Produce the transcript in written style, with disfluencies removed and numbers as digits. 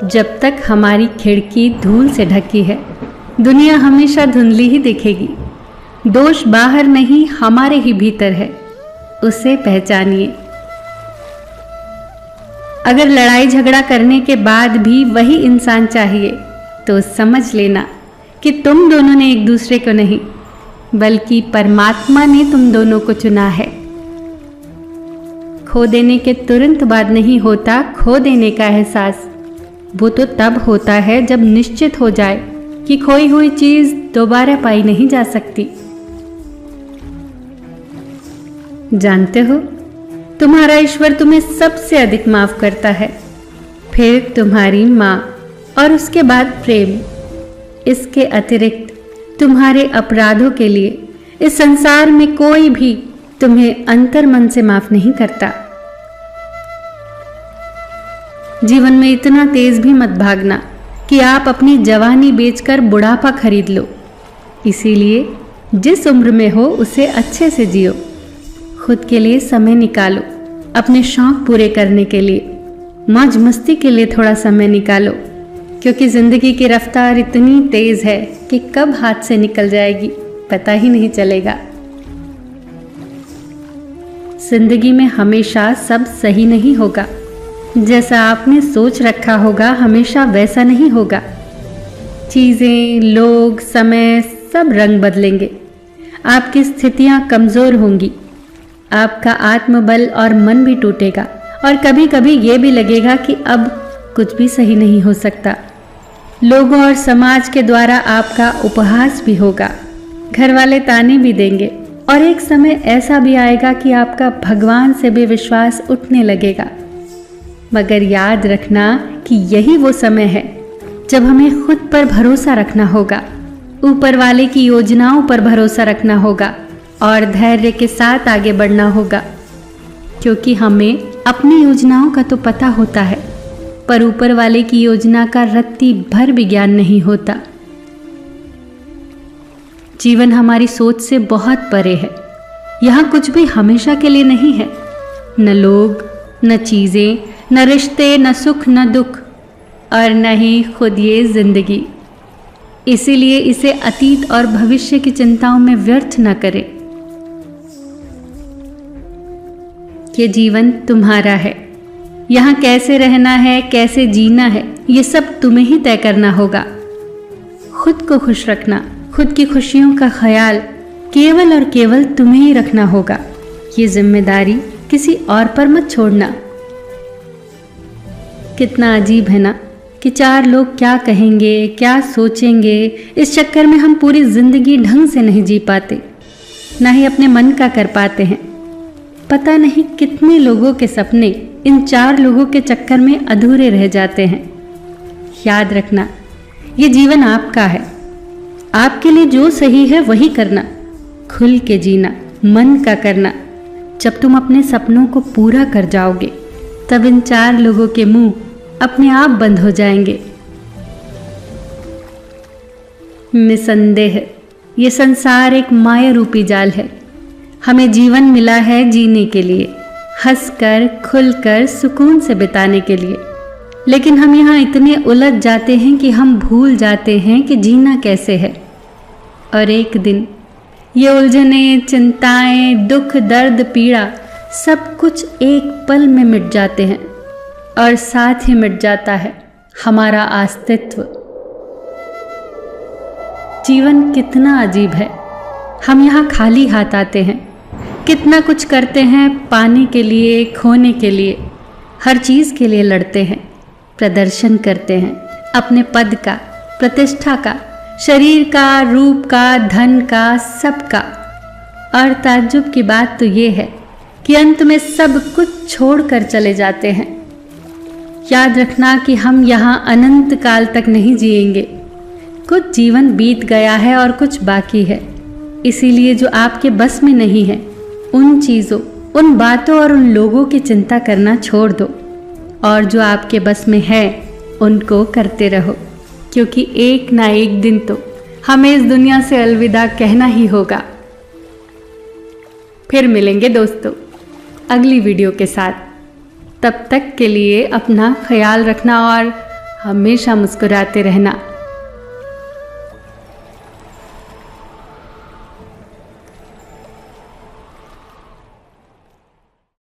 जब तक हमारी खिड़की धूल से ढकी है, दुनिया हमेशा धुंधली ही दिखेगी। दोष बाहर नहीं, हमारे ही भीतर है, उसे पहचानिए। अगर लड़ाई झगड़ा करने के बाद भी वही इंसान चाहिए, तो समझ लेना कि तुम दोनों ने एक दूसरे को नहीं, बल्कि परमात्मा ने तुम दोनों को चुना है। खो देने के तुरंत बाद नहीं होता खो देने का एहसास। वो तो तब होता है जब निश्चित हो जाए कि खोई हुई चीज दोबारा पाई नहीं जा सकती। जानते हो, तुम्हारा ईश्वर तुम्हें सबसे अधिक माफ करता है, फिर तुम्हारी माँ और उसके बाद प्रेम। इसके अतिरिक्त तुम्हारे अपराधों के लिए इस संसार में कोई भी तुम्हें अंतर्मन से माफ नहीं करता। जीवन में इतना तेज भी मत भागना कि आप अपनी जवानी बेचकर बुढ़ापा खरीद लो। इसीलिए जिस उम्र में हो उसे अच्छे से जियो। खुद के लिए समय निकालो, अपने शौक पूरे करने के लिए, मौज मस्ती के लिए थोड़ा समय निकालो, क्योंकि जिंदगी की रफ्तार इतनी तेज है कि कब हाथ से निकल जाएगी पता ही नहीं चलेगा। जिंदगी में हमेशा सब सही नहीं होगा। जैसा आपने सोच रखा होगा हमेशा वैसा नहीं होगा। चीजें, लोग, समय सब रंग बदलेंगे। आपकी स्थितियां कमजोर होंगी, आपका आत्मबल और मन भी टूटेगा, और कभी कभी ये भी लगेगा कि अब कुछ भी सही नहीं हो सकता। लोगों और समाज के द्वारा आपका उपहास भी होगा, घर वाले ताने भी देंगे, और एक समय ऐसा भी आएगा कि आपका भगवान से भी विश्वास उठने लगेगा। मगर याद रखना कि यही वो समय है जब हमें खुद पर भरोसा रखना होगा, ऊपर वाले की योजनाओं पर भरोसा रखना होगा और धैर्य के साथ आगे बढ़ना होगा, क्योंकि हमें अपनी योजनाओं का तो पता होता है, पर ऊपर वाले की योजना का रत्ती भर भी ज्ञान नहीं होता। जीवन हमारी सोच से बहुत परे है। यहाँ कुछ भी हमेशा के लिए नहीं है, न लोग, न चीजें, न रिश्ते, न सुख, न दुख, और न ही खुद ये जिंदगी। इसीलिए इसे अतीत और भविष्य की चिंताओं में व्यर्थ न करें। ये जीवन तुम्हारा है। यहाँ कैसे रहना है, कैसे जीना है, ये सब तुम्हें ही तय करना होगा। खुद को खुश रखना, खुद की खुशियों का ख्याल केवल और केवल तुम्हें ही रखना होगा। ये जिम्मेदारी किसी और पर मत छोड़ना। कितना अजीब है ना कि चार लोग क्या कहेंगे, क्या सोचेंगे, इस चक्कर में हम पूरी जिंदगी ढंग से नहीं जी पाते, ना ही अपने मन का कर पाते हैं। पता नहीं कितने लोगों के सपने इन चार लोगों के चक्कर में अधूरे रह जाते हैं। याद रखना, ये जीवन आपका है। आपके लिए जो सही है वही करना, खुल के जीना, मन का करना। जब तुम अपने सपनों को पूरा कर जाओगे, तब इन चार लोगों के मुंह अपने आप बंद हो जाएंगे। निसंदेह ये संसार एक माया रूपी जाल है। हमें जीवन मिला है जीने के लिए, हंसकर, खुलकर, सुकून से बिताने के लिए। लेकिन हम यहाँ इतने उलझ जाते हैं कि हम भूल जाते हैं कि जीना कैसे है। और एक दिन ये उलझने, चिंताएं, दुख, दर्द, पीड़ा सब कुछ एक पल में मिट जाते हैं, और साथ ही मिट जाता है हमारा अस्तित्व। जीवन कितना अजीब है। हम यहाँ खाली हाथ आते हैं, कितना कुछ करते हैं पाने के लिए, खोने के लिए, हर चीज़ के लिए लड़ते हैं, प्रदर्शन करते हैं अपने पद का, प्रतिष्ठा का, शरीर का, रूप का, धन का, सबका। और ताज्जुब की बात तो ये है कि अंत में सब कुछ छोड़कर चले जाते हैं। याद रखना कि हम यहाँ अनंत काल तक नहीं जिएंगे। कुछ जीवन बीत गया है और कुछ बाकी है। इसीलिए जो आपके बस में नहीं है, उन चीज़ों, उन बातों और उन लोगों की चिंता करना छोड़ दो, और जो आपके बस में है उनको करते रहो, क्योंकि एक ना एक दिन तो हमें इस दुनिया से अलविदा कहना ही होगा। फिर मिलेंगे दोस्तों अगली वीडियो के साथ। तब तक के लिए अपना ख्याल रखना और हमेशा मुस्कुराते रहना।